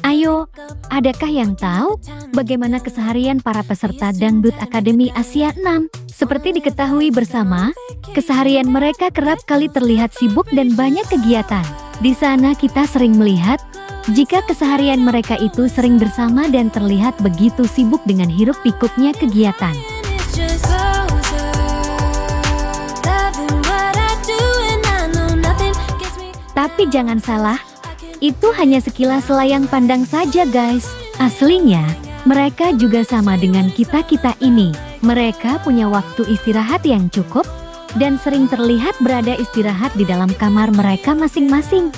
Ayo, adakah yang tahu bagaimana keseharian para peserta Dangdut Akademi Asia 6? Seperti diketahui bersama, keseharian mereka kerap kali terlihat sibuk dan banyak kegiatan. Di sana kita sering melihat jika keseharian mereka itu sering bersama dan terlihat begitu sibuk dengan hiruk pikuknya kegiatan. Tapi jangan salah, itu hanya sekilas layang pandang saja guys. Aslinya, mereka juga sama dengan kita-kita ini. Mereka punya waktu istirahat yang cukup dan sering terlihat berada istirahat di dalam kamar mereka masing-masing.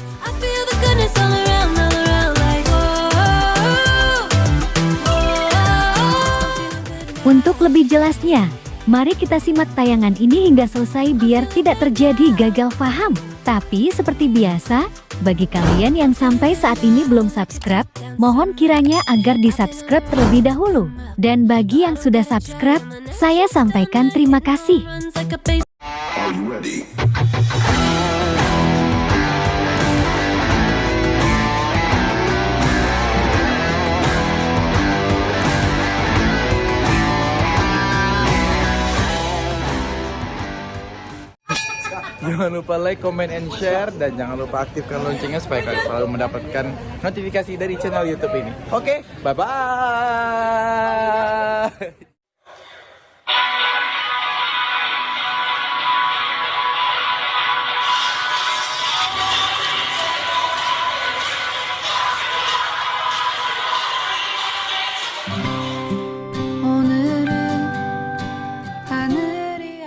Untuk lebih jelasnya, mari kita simak tayangan ini hingga selesai biar tidak terjadi gagal paham. Tapi seperti biasa, bagi kalian yang sampai saat ini belum subscribe, mohon kiranya agar di-subscribe terlebih dahulu. Dan bagi yang sudah subscribe, saya sampaikan terima kasih. Jangan lupa like, comment, and share, dan jangan lupa aktifkan loncengnya supaya kalian selalu mendapatkan notifikasi dari channel YouTube ini. Oke, bye-bye.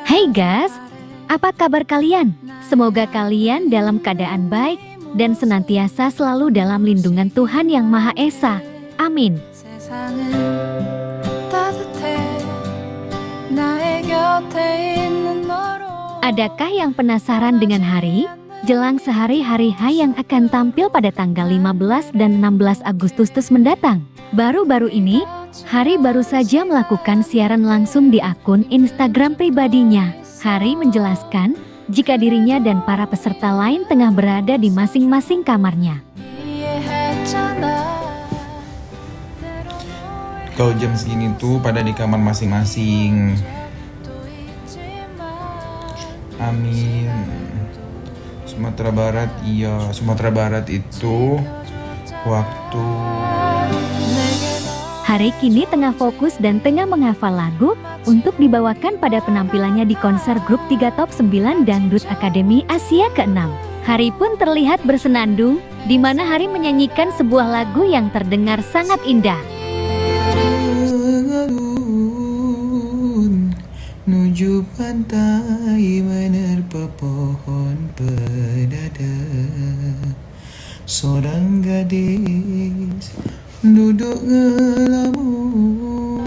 Hey guys, apa kabar kalian? Semoga kalian dalam keadaan baik dan senantiasa selalu dalam lindungan Tuhan Yang Maha Esa. Amin. Adakah yang penasaran dengan hari jelang sehari-hari yang akan tampil pada tanggal 15 dan 16 Agustus mendatang? Baru-baru ini, Hari baru saja melakukan siaran langsung di akun Instagram pribadinya. Hari menjelaskan jika dirinya dan para peserta lain tengah berada di masing-masing kamarnya. Kalau jam segini tuh pada di kamar masing-masing. Amin. Sumatera Barat, iya, Sumatera Barat itu waktu Hari kini tengah fokus dan tengah menghafal lagu untuk dibawakan pada penampilannya di konser grup 3 Top 9 Dangdut Akademi Asia ke-6. Hari pun terlihat bersenandung, di mana Hari menyanyikan sebuah lagu yang terdengar sangat indah. Menuju pantai menerpa pohon pedada, seorang gadis duduk ngelamun.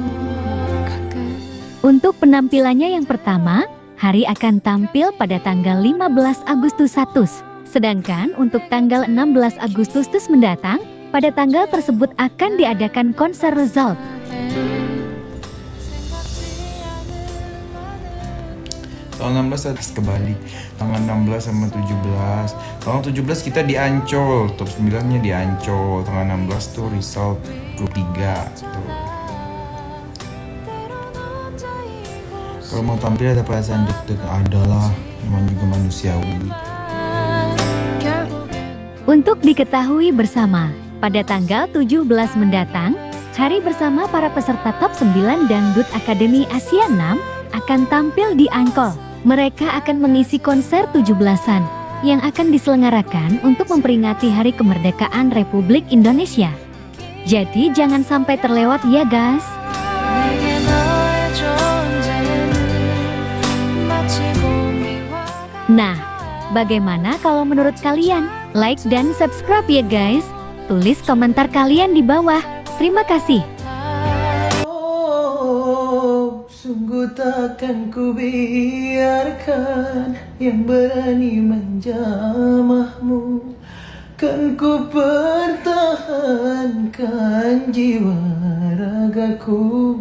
Untuk penampilannya yang pertama, Hari akan tampil pada tanggal 15 Agustus. Sedangkan untuk tanggal 16 Agustus mendatang, pada tanggal tersebut akan diadakan konser result. Tanggal 16 atas kebalik, tanggal 16 sama 17. Tanggal 17 kita di Ancol, top 9-nya di Ancol. Tanggal 16 tuh result grup 3 tuh. Kalau mau tampil ada perasaan deg-deg, adalah memang juga manusiawi. Untuk diketahui bersama, pada tanggal 17 mendatang, Hari bersama para peserta top 9 Dangdut Akademi Asia 6 akan tampil di Ancol. Mereka akan mengisi konser 17-an yang akan diselenggarakan untuk memperingati Hari Kemerdekaan Republik Indonesia. Jadi jangan sampai terlewat ya guys. Nah, bagaimana kalau menurut kalian? Like dan subscribe ya guys. Tulis komentar kalian di bawah. Terima kasih. Sungguh takkan ku biarkan yang berani menjamahmu. Kan ku pertahankan jiwa ragaku.